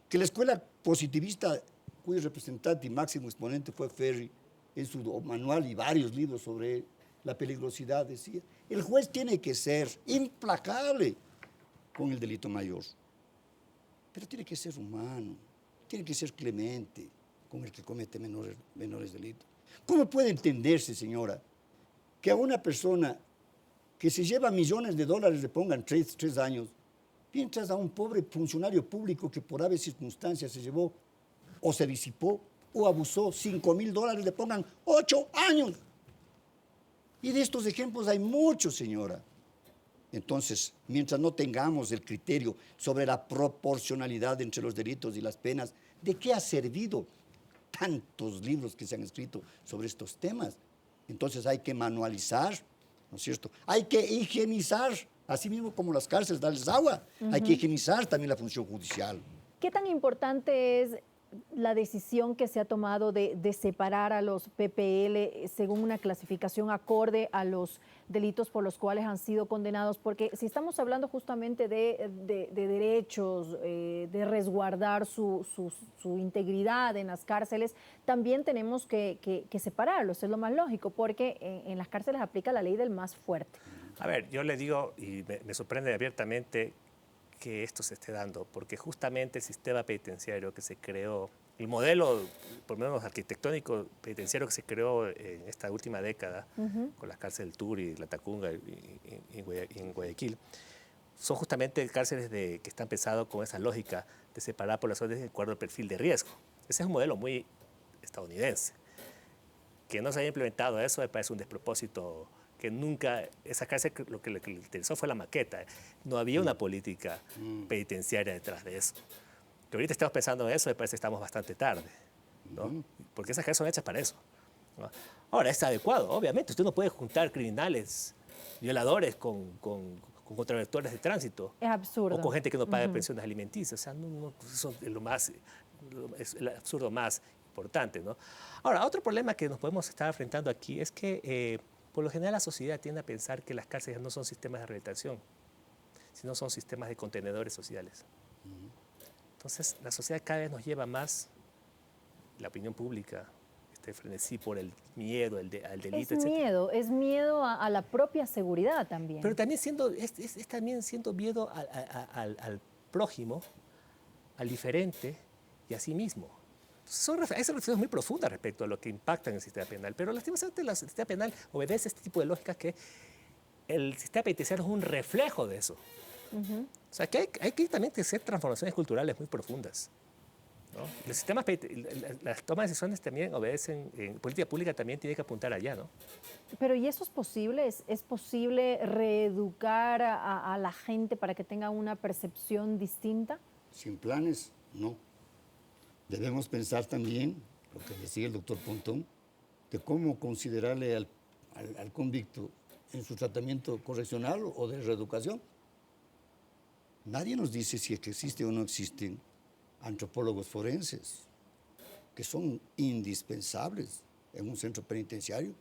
que la escuela positivista, cuyo representante y máximo exponente fue Ferri, en su manual y varios libros sobre la peligrosidad, decía, el juez tiene que ser implacable con el delito mayor, pero tiene que ser humano, tiene que ser clemente con el que comete menores delitos. ¿Cómo puede entenderse, señora, que a una persona que se lleva millones de dólares le pongan 3 años, mientras a un pobre funcionario público que por aves circunstancias se llevó o se disipó o abusó $5,000 le pongan 8 años? Y de estos ejemplos hay muchos, señora. Entonces, mientras no tengamos el criterio sobre la proporcionalidad entre los delitos y las penas, ¿de qué ha servido tantos libros que se han escrito sobre estos temas? Entonces hay que manualizar, ¿no es cierto? Hay que higienizar, así mismo como las cárceles, darles agua. Hay que higienizar también la función judicial. ¿Qué tan importante es la decisión que se ha tomado de separar a los PPL según una clasificación acorde a los delitos por los cuales han sido condenados? Porque si estamos hablando justamente de derechos, de resguardar su integridad en las cárceles, también tenemos que separarlos, es lo más lógico, porque en las cárceles aplica la ley del más fuerte. A ver, yo le digo, y me sorprende abiertamente que esto se esté dando, porque justamente el sistema penitenciario que se creó, el modelo, por lo menos arquitectónico penitenciario que se creó en esta última década, con las cárceles del Turi, La Tacunga y en Guayaquil, son justamente cárceles que están pensados con esa lógica de separar poblaciones de acuerdo al perfil de riesgo. Ese es un modelo muy estadounidense. Que no se haya implementado eso me parece un despropósito, que nunca, esa cárcel lo que le interesó fue la maqueta. No había una política penitenciaria detrás de eso. Que ahorita estamos pensando en eso, me parece que estamos bastante tarde, ¿no? Porque esas cárceles son hechas para eso, ¿no? Ahora, es adecuado, obviamente. Usted no puede juntar criminales, violadores con contraventores de tránsito. Es absurdo. O con gente que no paga pensiones alimenticias. O sea, eso es el absurdo más importante, ¿no? Ahora, otro problema que nos podemos estar enfrentando aquí es que por lo general la sociedad tiende a pensar que las cárceles no son sistemas de rehabilitación, sino son sistemas de contenedores sociales. Entonces, la sociedad cada vez nos lleva más, la opinión pública, este frenesí por el miedo al delito, etc. Es miedo a la propia seguridad también. Pero también es también siendo miedo al prójimo, al diferente y a sí mismo. Hay reflexiones muy profundas respecto a lo que impacta en el sistema penal, pero lastimosamente el sistema penal obedece a este tipo de lógicas que el sistema penitenciario es un reflejo de eso. O sea, que hay que también hacer transformaciones culturales muy profundas, ¿no? El sistema, las tomas de decisiones también obedecen, en política pública también tiene que apuntar allá, ¿no? Pero ¿y eso es posible? ¿Es posible reeducar a la gente para que tenga una percepción distinta? Sin planes, no. Debemos pensar también, lo que decía el doctor Pontón, de cómo considerarle al convicto en su tratamiento correccional o de reeducación. Nadie nos dice si es que existe o no existen antropólogos forenses, que son indispensables en un centro penitenciario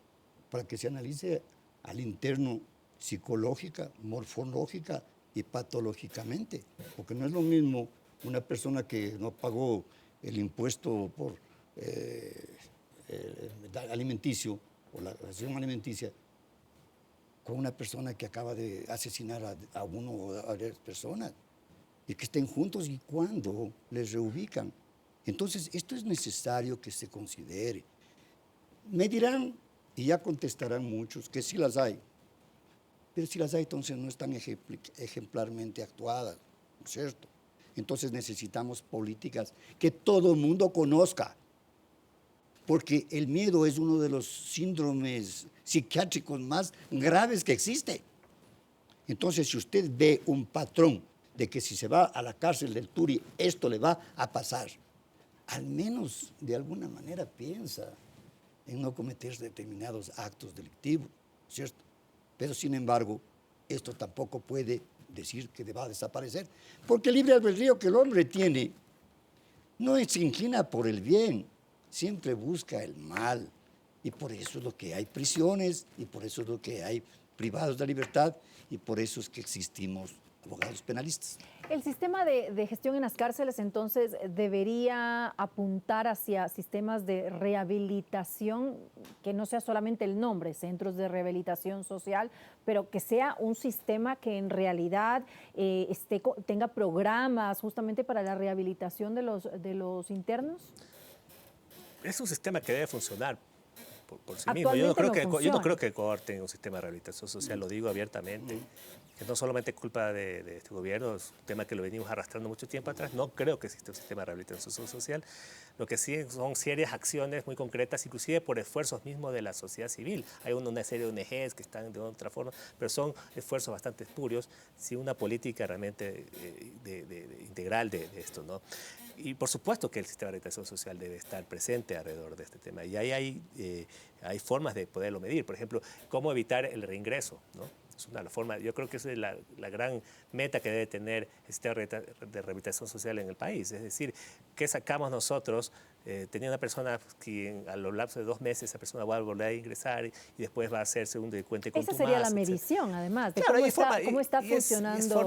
para que se analice al interno psicológica, morfológica y patológicamente, porque no es lo mismo una persona que no pagó el impuesto por alimenticio o la ración alimenticia con una persona que acaba de asesinar a uno o a varias personas y que estén juntos y cuando les reubican. Entonces, esto es necesario que se considere. Me dirán, y ya contestarán muchos, que sí las hay. Pero si las hay, entonces no están ejemplarmente actuadas, ¿no es cierto? Entonces necesitamos políticas que todo el mundo conozca, porque el miedo es uno de los síndromes psiquiátricos más graves que existe. Entonces, si usted ve un patrón de que si se va a la cárcel del Turi, esto le va a pasar, al menos de alguna manera piensa en no cometer determinados actos delictivos, ¿cierto? Pero, sin embargo, esto tampoco puede decir que va a desaparecer, porque el libre albedrío que el hombre tiene no se inclina por el bien, siempre busca el mal. Y por eso es lo que hay prisiones, y por eso es lo que hay privados de libertad, y por eso es que existimos abogados penalistas. El sistema de gestión en las cárceles, entonces, debería apuntar hacia sistemas de rehabilitación, que no sea solamente el nombre, centros de rehabilitación social, pero que sea un sistema que en realidad tenga programas justamente para la rehabilitación de los internos. Es un sistema que debe funcionar por sí mismo. Actualmente Yo no creo que Ecuador tenga un sistema de rehabilitación social, lo digo abiertamente. Que no solamente es culpa de este gobierno, es un tema que lo venimos arrastrando mucho tiempo atrás. No creo que exista un sistema de rehabilitación social. Lo que sí son serias acciones muy concretas, inclusive por esfuerzos mismos de la sociedad civil. Hay una serie de ONGs que están de otra forma, pero son esfuerzos bastante espurios, sin una política realmente integral de esto, ¿no? Y por supuesto que el sistema de rehabilitación social debe estar presente alrededor de este tema. Y ahí hay formas de poderlo medir. Por ejemplo, cómo evitar el reingreso, ¿no? Es una forma, yo creo que esa es la gran meta que debe tener el sistema de rehabilitación social en el país. Es decir, ¿qué sacamos nosotros? Tenía una persona que a lo largo de 2 meses esa persona va a volver a ingresar y después va a hacer segundo de cuenta y contumaz. Esa sería la medición, además, de claro, cómo está funcionando.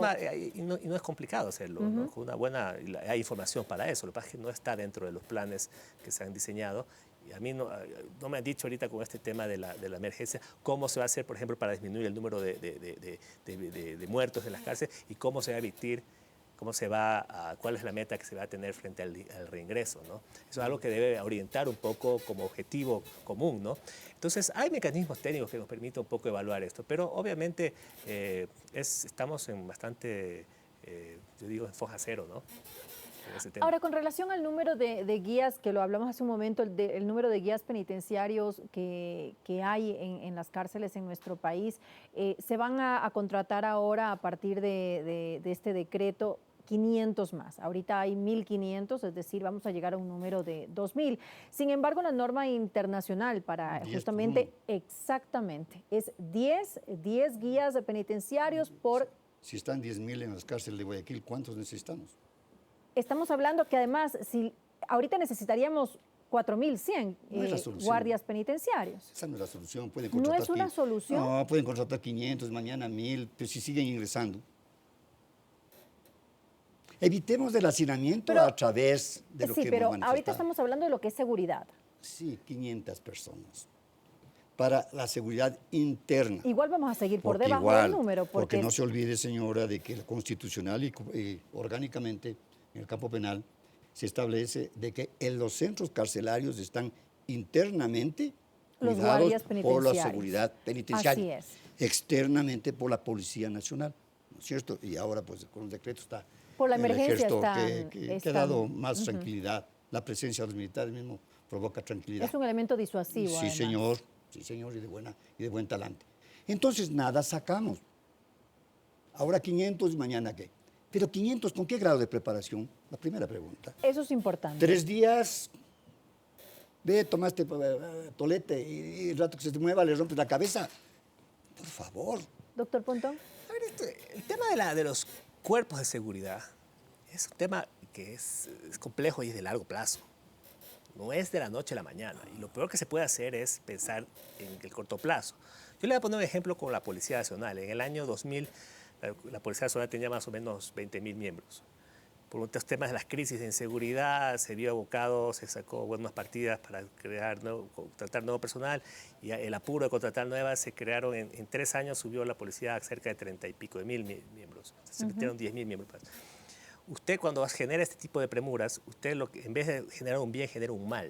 Y no es complicado hacerlo, ¿no? Con una buena, hay información para eso. Lo que pasa es que no está dentro de los planes que se han diseñado. Y a mí no me han dicho ahorita con este tema de la emergencia cómo se va a hacer, por ejemplo, para disminuir el número de muertos en las cárceles y cómo se va a evitar, cuál es la meta que se va a tener frente al reingreso, ¿no? Eso es algo que debe orientar un poco como objetivo común, ¿no? Entonces, hay mecanismos técnicos que nos permiten un poco evaluar esto, pero obviamente estamos en bastante, yo digo, en foja cero, ¿no? Ahora, con relación al número de guías, que lo hablamos hace un momento, el número de guías penitenciarios que hay en las cárceles en nuestro país, se van a contratar ahora a partir de este decreto 500 más. Ahorita hay 1.500, es decir, vamos a llegar a un número de 2.000. Sin embargo, la norma internacional para justamente, exactamente, es 10 guías penitenciarios por... Si están 10.000 en las cárceles de Guayaquil, ¿cuántos necesitamos? Estamos hablando que además, ahorita necesitaríamos 4.100 guardias penitenciarios. Esa no es la solución. Pueden contratar, ¿no es una solución? No, pueden contratar 500, mañana 1.000, pero si siguen ingresando. Evitemos el hacinamiento a través de lo que hemos manifestado. Sí, pero ahorita estamos hablando de lo que es seguridad. Sí, 500 personas. Para la seguridad interna. Igual vamos a seguir por debajo del número. Porque no se olvide, señora, de que constitucional y orgánicamente en el campo penal se establece de que en los centros carcelarios están internamente los cuidados por la seguridad penitenciaria. Así es. Externamente por la Policía Nacional, ¿no es cierto? Y ahora, pues, con el decreto está por la emergencia que ha dado más tranquilidad. La presencia de los militares mismo provoca tranquilidad. Es un elemento disuasivo, sí, además. Señor. Sí, señor, y de buen talante. Entonces, nada sacamos. Ahora 500 y mañana ¿qué? Pero 500, ¿con qué grado de preparación? La primera pregunta. Eso es importante. 3 días, tomaste tolete y el rato que se te mueva le rompes la cabeza. Por favor. Doctor Pontón. A ver, el tema de los cuerpos de seguridad es un tema que es complejo y es de largo plazo. No es de la noche a la mañana. Y lo peor que se puede hacer es pensar en el corto plazo. Yo le voy a poner un ejemplo con la Policía Nacional. En el año 2000, la Policía Nacional tenía más o menos 20.000 miembros. Por otros temas de las crisis de inseguridad, se vio abocado, se sacó buenas partidas para contratar nuevo personal. Y el apuro de contratar nuevas, se crearon, en 3 años subió la policía a cerca de 30 y pico de mil miembros. Se metieron 10.000 miembros. Usted cuando genera este tipo de premuras, usted en vez de generar un bien, genera un mal.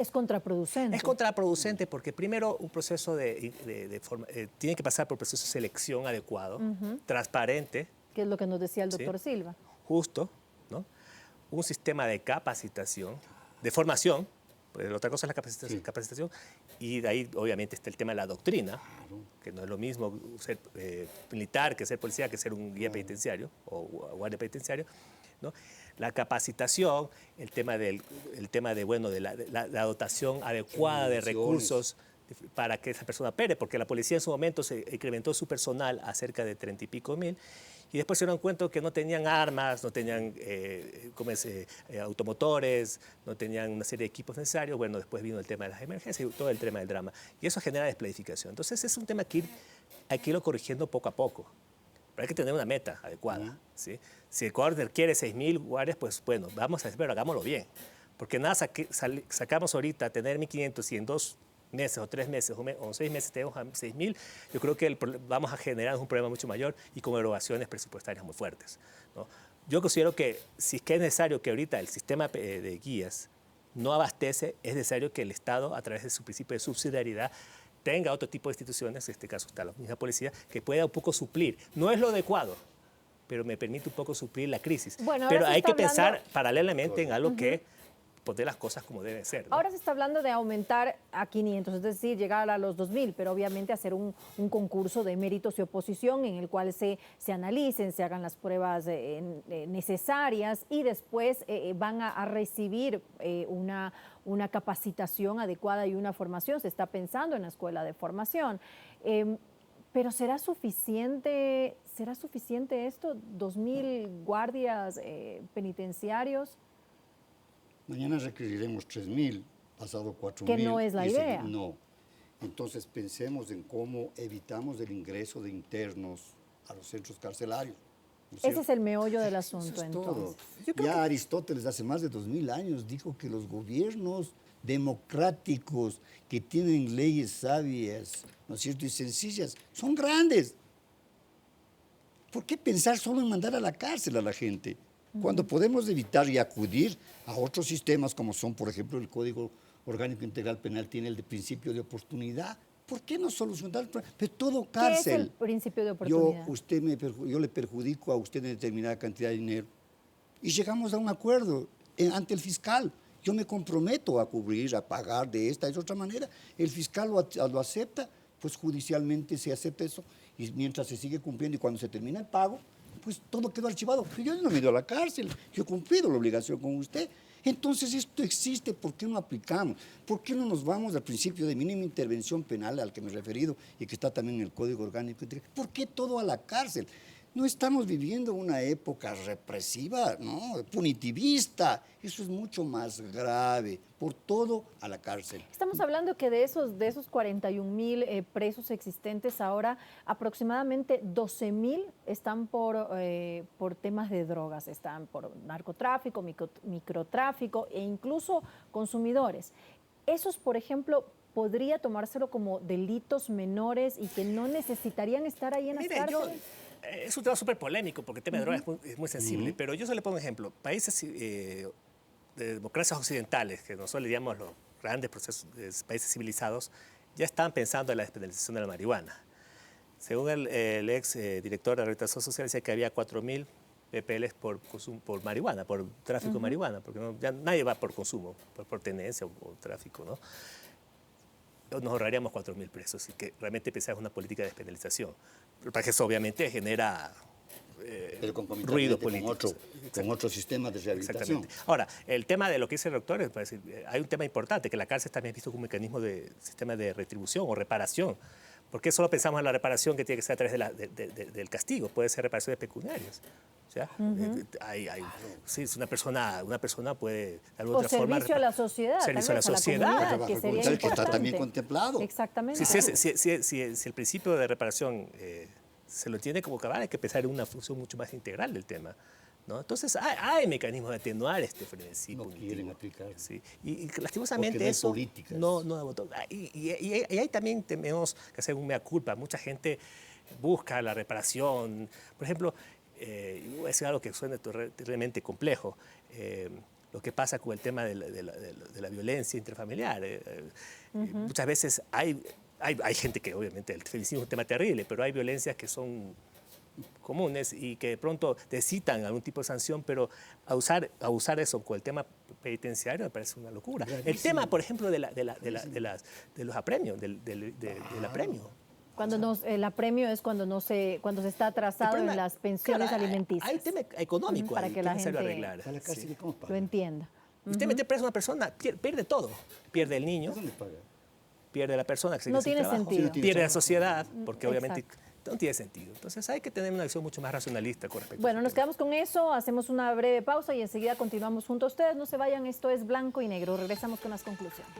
Es contraproducente. Es contraproducente porque primero un proceso tiene que pasar por un proceso de selección adecuado, transparente. Que es lo que nos decía el doctor Silva. Justo, ¿no? Un sistema de capacitación, de formación, pues la otra cosa es la capacitación, y de ahí obviamente está el tema de la doctrina, que no es lo mismo ser militar que ser policía, que ser un guía penitenciario o guardia penitenciario, ¿no? La capacitación, el tema de la dotación adecuada de recursos para que esa persona opere, porque la policía en su momento se incrementó su personal a cerca de 30 y pico mil, y después se dieron cuenta que no tenían armas, no tenían automotores, no tenían una serie de equipos necesarios. Bueno, después vino el tema de las emergencias y todo el tema del drama. Y eso genera desplanificación. Entonces es un tema que hay que irlo corrigiendo poco a poco. Pero hay que tener una meta adecuada, ¿sí? Si Ecuador quiere 6.000 guardias, pues bueno, vamos a esperar, hagámoslo bien. Porque nada sacamos ahorita tener 1.500 y en 2 meses o 3 meses o 6 meses tenemos a 6.000, yo creo que vamos a generar un problema mucho mayor y con erogaciones presupuestarias muy fuertes, ¿no? Yo considero que si es que es necesario que ahorita el sistema de guías no abastece, es necesario que el Estado, a través de su principio de subsidiariedad, tenga otro tipo de instituciones, en este caso está la misma policía, que pueda un poco suplir. No es lo adecuado, pero me permite un poco suplir la crisis. Bueno, pero hay que pensar paralelamente en algo que poner las cosas como deben ser, ¿no? Ahora se está hablando de aumentar a 500, es decir, llegar a los 2.000, pero obviamente hacer un concurso de méritos y oposición en el cual se analicen, se hagan las pruebas necesarias y después van a recibir una capacitación adecuada y una formación. Se está pensando en la escuela de formación. Pero ¿será suficiente esto? ¿2.000 guardias penitenciarios? Mañana requeriremos 3.000, pasado 4.000. Que no es la idea. No. Entonces pensemos en cómo evitamos el ingreso de internos a los centros carcelarios. ¿No es Ese es el meollo del asunto, Eso es entonces. todo. Ya Aristóteles hace más de 2.000 años dijo que los gobiernos democráticos que tienen leyes sabias, ¿no es cierto?, y sencillas, son grandes. ¿Por qué pensar solo en mandar a la cárcel a la gente? Cuando podemos evitar y acudir a otros sistemas como son, por ejemplo, el Código Orgánico Integral Penal tiene el de principio de oportunidad. ¿Por qué no solucionar el problema? Pero todo cárcel. ¿Qué es el principio de oportunidad? Yo le perjudico a usted en determinada cantidad de dinero y llegamos a un acuerdo ante el fiscal. Yo me comprometo a cubrir, a pagar de esta y de otra manera. El fiscal lo acepta, pues judicialmente se acepta eso y mientras se sigue cumpliendo y cuando se termina el pago, pues todo quedó archivado. Yo no me he ido a la cárcel, yo he cumplido la obligación con usted. Entonces esto existe, ¿por qué no aplicamos? ¿Por qué no nos vamos al principio de mínima intervención penal al que me he referido y que está también en el Código Orgánico? ¿Por qué todo a la cárcel? No estamos viviendo una época represiva, ¿no?, punitivista. Eso es mucho más grave. Por todo a la cárcel. Estamos hablando que de esos 41.000 presos existentes ahora, aproximadamente 12.000 están por temas de drogas, están por narcotráfico, microtráfico e incluso consumidores. Esos, por ejemplo, podría tomárselo como delitos menores y que no necesitarían estar ahí en las cárceles. Es un tema súper polémico porque el tema de drogas es muy sensible, pero yo solo le pongo un ejemplo. Países de democracias occidentales, que nosotros le llamamos los grandes procesos de países civilizados, ya están pensando en la despenalización de la marihuana. Según el ex director de la Rehabilitación Social, decía que había 4.000 PPLs por marihuana, por tráfico de marihuana, porque ya nadie va por consumo, por tenencia o tráfico, ¿no? Nos ahorraríamos 4.000 presos y que realmente pensamos en una política de despenalización. Para que eso obviamente genera ruido político. Con otro sistema de rehabilitación. Ahora, el tema de lo que dice el doctor, hay un tema importante, que la cárcel también es visto como un mecanismo de sistema de retribución o reparación. ¿Por qué solo pensamos en la reparación que tiene que ser a través del castigo? Puede ser reparaciones pecuniarias. O sea, sí, una persona puede de alguna otra forma... servicio a la sociedad. Servicio a la sociedad. Que sería que está también contemplado. Exactamente. Si el principio de reparación se lo tiene como cabal, hay que pensar en una función mucho más integral del tema, ¿no? Entonces, hay mecanismos de atenuar este frenesí político. Quieren aplicar. Sí. Y lastimosamente no eso políticas. no votó. Y ahí también tenemos que hacer un mea culpa. Mucha gente busca la reparación. Por ejemplo, voy a decir algo que suena terriblemente complejo. lo que pasa con el tema de la violencia intrafamiliar. Muchas veces hay gente que obviamente el femicidio es un tema terrible, pero hay violencias que son comunes y que de pronto necesitan algún tipo de sanción, pero abusar eso con el tema penitenciario me parece una locura. El tema, por ejemplo, de los apremios, del apremio. Cuando el apremio es cuando se está atrasado en las pensiones alimenticias. Hay tema económico para que la gente arreglar. Sí, lo entienda. Usted mete preso a una persona, pierde todo. Pierde el niño, pierde la persona que se no queda sin tiene trabajo, sentido. pierde la sociedad, porque obviamente Exacto. no tiene sentido. Entonces hay que tener una acción mucho más racionalista con respecto Bueno, a nos este tema. quedamos con eso, hacemos una breve pausa y enseguida continuamos junto a ustedes. No se vayan, esto es Blanco y Negro. Regresamos con las conclusiones.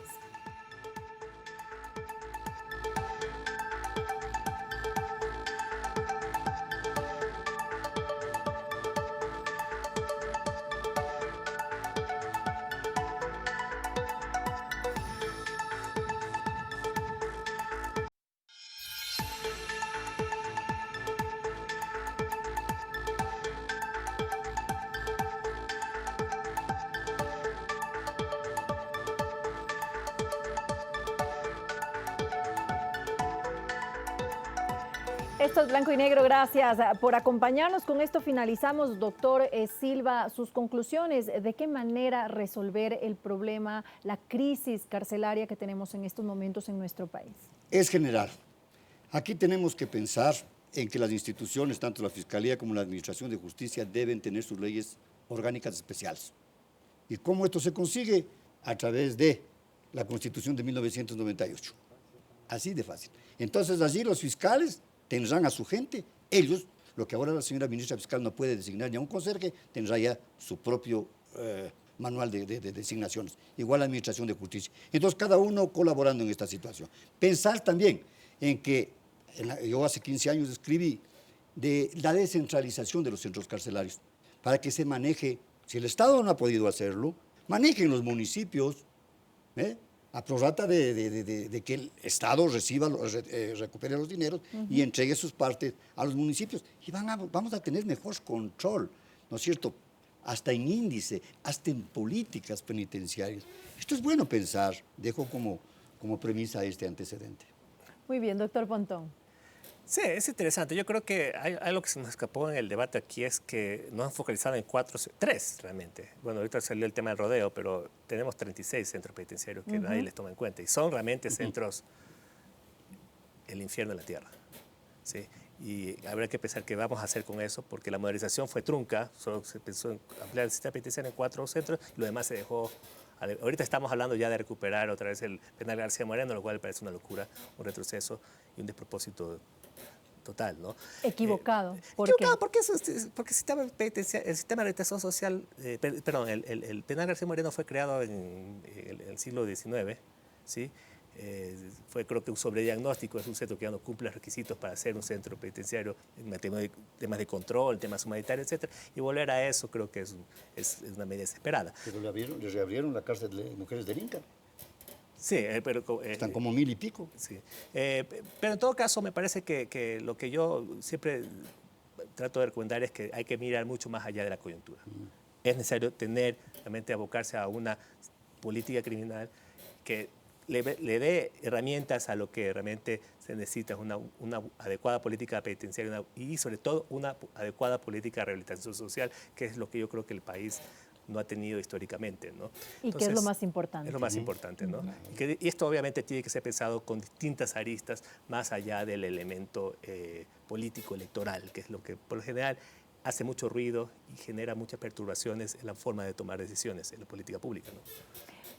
Esto es Blanco y Negro, gracias por acompañarnos. Con esto finalizamos. Doctor Silva, sus conclusiones, ¿de qué manera resolver el problema, la crisis carcelaria que tenemos en estos momentos en nuestro país? Es general. Aquí tenemos que pensar en que las instituciones, tanto la Fiscalía como la Administración de Justicia, deben tener sus leyes orgánicas especiales. ¿Y cómo esto se consigue? A través de la Constitución de 1998. Así de fácil. Entonces, allí los fiscales tendrán a su gente, ellos, lo que ahora la señora ministra fiscal no puede designar ni a un conserje, tendrá ya su propio manual de designaciones, igual la Administración de Justicia. Entonces, cada uno colaborando en esta situación. Pensar también en que, yo hace 15 años escribí de la descentralización de los centros carcelarios, para que se maneje, si el Estado no ha podido hacerlo, manejen los municipios, a prorrata de que el Estado recupere los dineros y entregue sus partes a los municipios. Y vamos a tener mejor control, ¿no es cierto? Hasta en índice, hasta en políticas penitenciarias. Esto es bueno pensar, dejo como premisa este antecedente. Muy bien, doctor Pontón. Sí, es interesante. Yo creo que hay algo que se nos escapó en el debate aquí, es que nos han focalizado en tres realmente. Bueno, ahorita salió el tema del rodeo, pero tenemos 36 centros penitenciarios que nadie les toma en cuenta. Y son realmente centros, el infierno en la tierra. ¿Sí? Y habrá que pensar qué vamos a hacer con eso, porque la modernización fue trunca. Solo se pensó en ampliar el sistema penitenciario en 4 centros y lo demás se dejó. Ahorita estamos hablando ya de recuperar otra vez el penal García Moreno, lo cual me parece una locura, un retroceso y un despropósito total, ¿no? Equivocado. Equivocado, porque el sistema de rehabilitación social, el penal García Moreno fue creado en el siglo XIX, ¿sí? Fue, creo que, un sobrediagnóstico, es un centro que ya no cumple los requisitos para ser un centro penitenciario en temas de control, temas humanitarios, etc. Y volver a eso creo que es una medida desesperada. Pero le reabrieron la cárcel de mujeres del Inca. Sí, pero... Están como 1000 y pico. Sí. Pero en todo caso, me parece que lo que yo siempre trato de recomendar es que hay que mirar mucho más allá de la coyuntura. Es necesario realmente abocarse a una política criminal que le dé herramientas a lo que realmente se necesita, una adecuada política penitenciaria y sobre todo una adecuada política de rehabilitación social, que es lo que yo creo que el país no ha tenido históricamente, ¿no? Y que es lo más importante. Es lo más importante, ¿no? Y esto obviamente tiene que ser pensado con distintas aristas, más allá del elemento político electoral, que es lo que por lo general hace mucho ruido y genera muchas perturbaciones en la forma de tomar decisiones en la política pública, ¿no?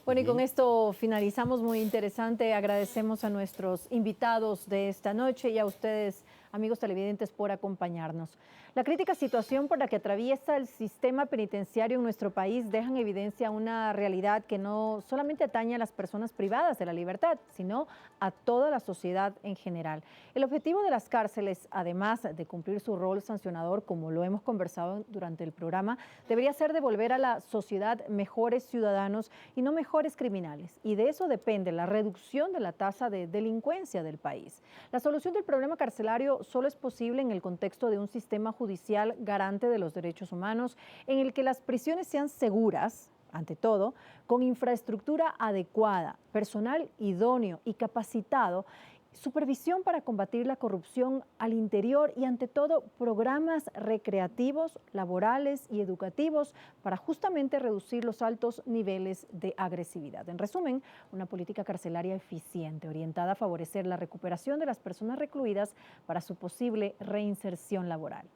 Bueno, y con esto finalizamos, muy interesante. Agradecemos a nuestros invitados de esta noche y a ustedes, amigos televidentes, por acompañarnos. La crítica situación por la que atraviesa el sistema penitenciario en nuestro país deja en evidencia una realidad que no solamente atañe a las personas privadas de la libertad, sino a toda la sociedad en general. El objetivo de las cárceles, además de cumplir su rol sancionador, como lo hemos conversado durante el programa, debería ser devolver a la sociedad mejores ciudadanos y no mejores criminales. Y de eso depende la reducción de la tasa de delincuencia del país. La solución del problema carcelario solo es posible en el contexto de un sistema judicial garante de los derechos humanos, en el que las prisiones sean seguras, Ante todo, con infraestructura adecuada, personal idóneo y capacitado, supervisión para combatir la corrupción al interior y, ante todo, programas recreativos, laborales y educativos para justamente reducir los altos niveles de agresividad. En resumen, una política carcelaria eficiente, orientada a favorecer la recuperación de las personas recluidas para su posible reinserción laboral.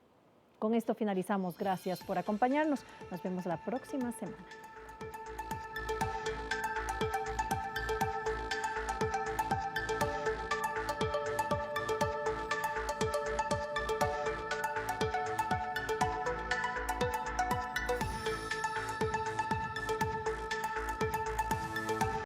Con esto finalizamos. Gracias por acompañarnos. Nos vemos la próxima semana.